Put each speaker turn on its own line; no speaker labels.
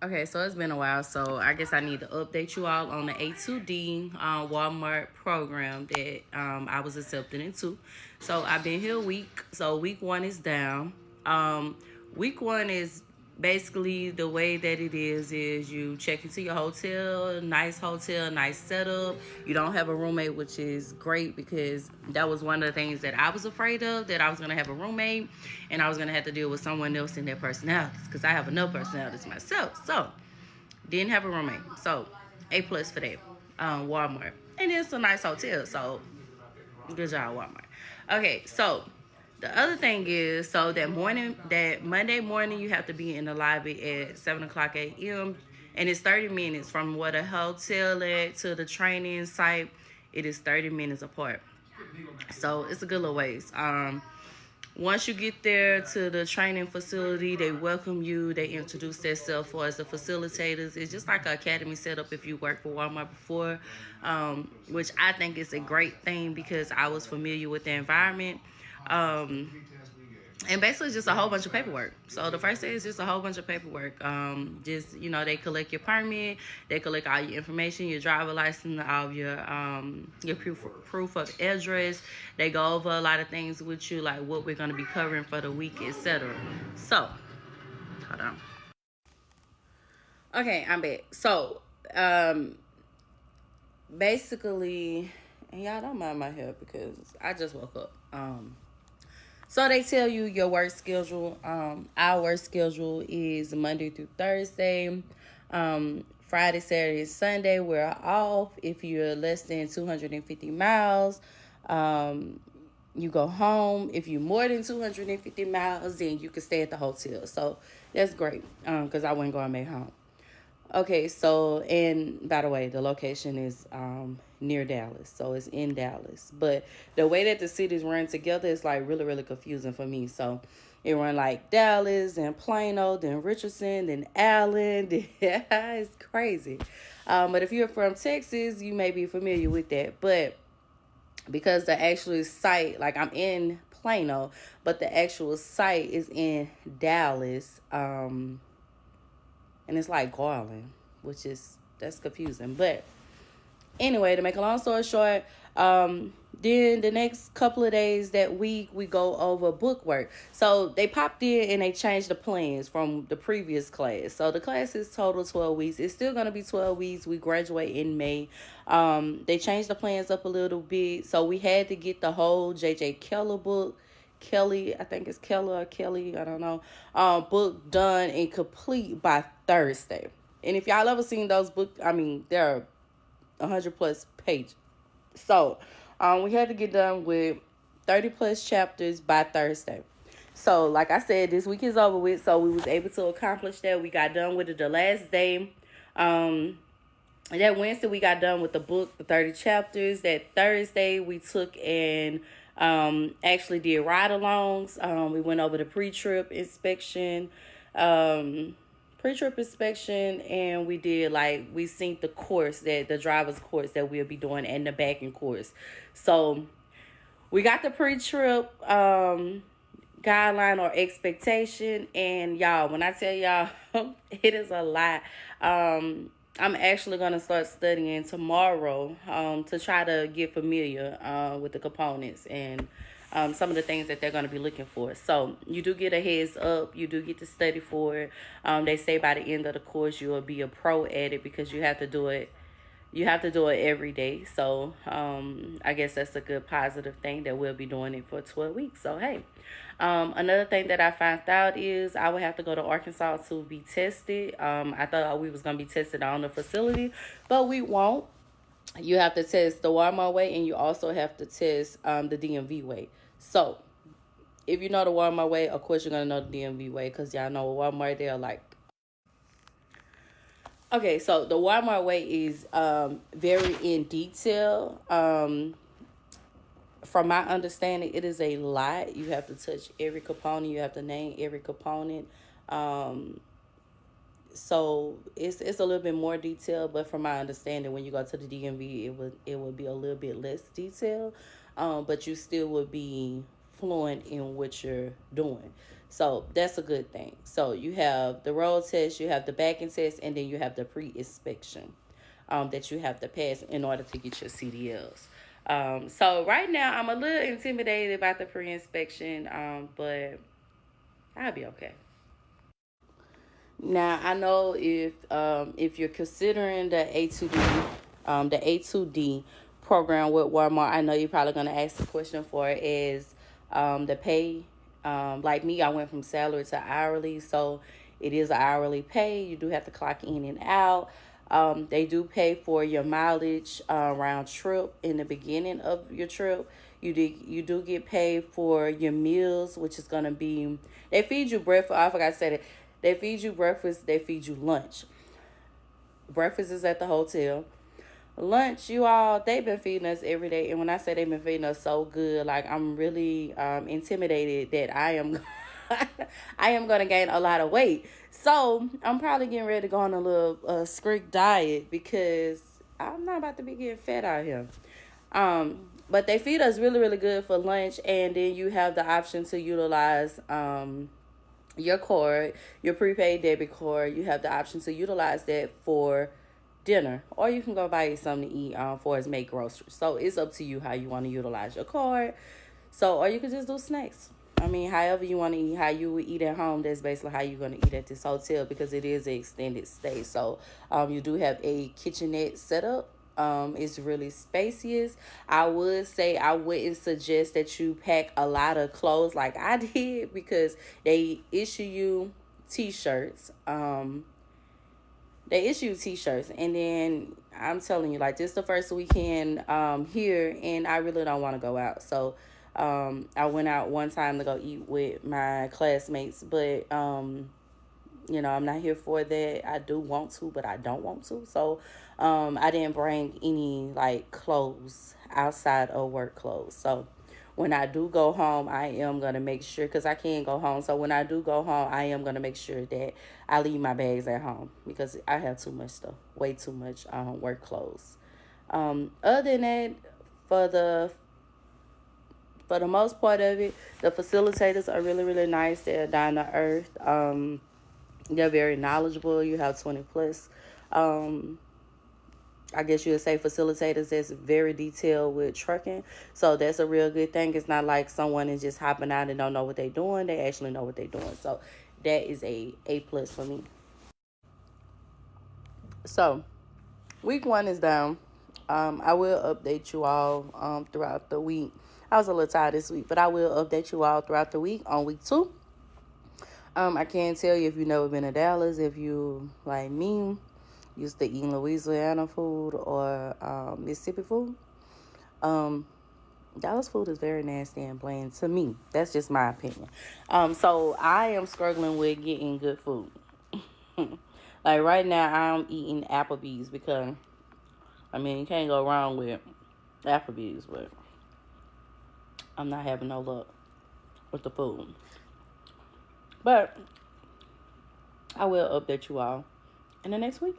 Okay, so it's been a while, so I guess I need to update you all on the A2D Walmart program that I was accepted into. So I've been here a week. So week one is down. Week one is basically the way that it is you check into your hotel, nice setup. You don't have a roommate, which is great because that was one of the things that I was afraid of, that I was going to have a roommate and I was going to have to deal with someone else in their personalities because I have enough personalities myself. So didn't have a roommate. So A+ for that. Walmart. And it's a nice hotel. So good job, Walmart. Okay, so the other thing is, so that Monday morning, you have to be in the lobby at 7:00 a.m. And it's 30 minutes from where the hotel at to the training site. It is 30 minutes apart. So it's a good little ways. Once you get there to the training facility, they welcome you. They introduce themselves as the facilitators. It's just like an academy setup if you worked for Walmart before, which I think is a great thing because I was familiar with the environment. And basically just a whole bunch of paperwork. So the first day is just a whole bunch of paperwork. Just, they collect your permit, they collect all your information, your driver license, all your proof of address. They go over a lot of things with you, like what we're going to be covering for the week, etc. So, hold on. Okay, I'm back. So, basically, and y'all don't mind my hair because I just woke up. So they tell you your work schedule. Our work schedule is Monday through Thursday. Friday, Saturday, Sunday, we're off. If you're less than 250 miles, you go home. If you're more than 250 miles, then you can stay at the hotel. So that's great because I wouldn't go and make home. Okay, so, and by the way, the location is near Dallas, so it's in Dallas. But the way that the cities run together is like really, really confusing for me. So it run like Dallas and Plano, then Richardson, then Allen. It's crazy. But if you're from Texas, you may be familiar with that. But because the actual site, like I'm in Plano, but the actual site is in Dallas. And it's like Garland, that's confusing. But anyway, to make a long story short, then the next couple of days that week, we go over book work. So they popped in and they changed the plans from the previous class. So the class is total 12 weeks. It's still going to be 12 weeks. We graduate in May. They changed the plans up a little bit. So we had to get the whole J.J. Keller book. Kelly, I think it's Keller or Kelly, I don't know, book done and complete by Thursday. And if y'all ever seen those books, I mean, they're 100+ pages. So we had to get done with 30+ chapters by Thursday. So like I said, this week is over with, so we was able to accomplish that. We got done with it the last day. That Wednesday we got done with the book, the 30 chapters. That Thursday we took and actually did ride-alongs. We went over the pre-trip inspection, and we did we synced the course, that the driver's course that we'll be doing, and the backing course. So we got the pre-trip guideline or expectation, and y'all, when I tell y'all, it is a lot. I'm actually going to start studying tomorrow to try to get familiar with the components and some of the things that they're going to be looking for. So you do get a heads up. You do get to study for it. They say by the end of the course, you will be a pro at it because you have to do it. You have to do it every day. So I guess that's a good positive thing that we'll be doing it for 12 weeks. So, hey, another thing that I found out is I would have to go to Arkansas to be tested. I thought we was going to be tested on the facility, but we won't. You have to test the Walmart way, and you also have to test the DMV way. So if you know the Walmart way, of course you're going to know the DMV way because y'all know Walmart, they're like. Okay, so the Walmart way is very in detail. From my understanding, it is a lot. You have to touch every component. You have to name every component. So it's a little bit more detailed, but from my understanding, when you go to the DMV, it would be a little bit less detailed. But you still would be fluent in what you're doing. So that's a good thing. So you have the road test, you have the backing test, and then you have the pre-inspection that you have to pass in order to get your CDLs. So right now I'm a little intimidated about the pre-inspection, but I'll be okay. Now I know if you're considering the A2D program with Walmart, I know you're probably gonna ask the question for it is the pay. Like me, I went from salary to hourly, so it is an hourly pay. You do have to clock in and out. They do pay for your mileage round trip in the beginning of your trip. You do get paid for your meals, which is gonna be they feed you breakfast. I forgot to say that they feed you breakfast. They feed you lunch. Breakfast is at the hotel. Lunch, you all, they've been feeding us every day, and when I say they've been feeding us so good, like I'm really intimidated that I am I am gonna gain a lot of weight. So I'm probably getting ready to go on a little strict diet because I'm not about to be getting fat out here. But they feed us really, really good for lunch, and then you have the option to utilize your card, your prepaid debit card. You have the option to utilize that for dinner, or you can go buy you something to eat for us make groceries. So it's up to you how you want to utilize your card. So, or you can just do snacks. I mean, however you want to eat, how you would eat at home, that's basically how you're going to eat at this hotel because it is an extended stay. So you do have a kitchenette set up. It's really spacious. I would say I wouldn't suggest that you pack a lot of clothes like I did because they issue you t-shirts. They issue t-shirts, and then I'm telling you, like, this the first weekend here, and I really don't want to go out. So I went out one time to go eat with my classmates, but I'm not here for that. I do want to, but I don't want to. So I didn't bring any like clothes outside of work clothes. So when I do go home, I am going to make sure, because I can't go home. So when I do go home, I am going to make sure that I leave my bags at home because I have too much stuff, way too much work clothes. Other than that, for the most part of it, the facilitators are really, really nice. They're down to earth. They're very knowledgeable. You have 20 plus. I guess you would say facilitators that's very detailed with trucking. So that's a real good thing. It's not like someone is just hopping out and don't know what they're doing. They actually know what they're doing. So that is a plus for me. So week 1 is down. I will update you all throughout the week. I was a little tired this week, but I will update you all throughout the week on week 2. I can't tell you if you've never been to Dallas, if you, like me, used to eating Louisiana food or Mississippi food. Dallas food is very nasty and bland to me. That's just my opinion. So I am struggling with getting good food. Like right now, I'm eating Applebee's because, I mean, you can't go wrong with Applebee's, but I'm not having no luck with the food. But I will update you all in the next week.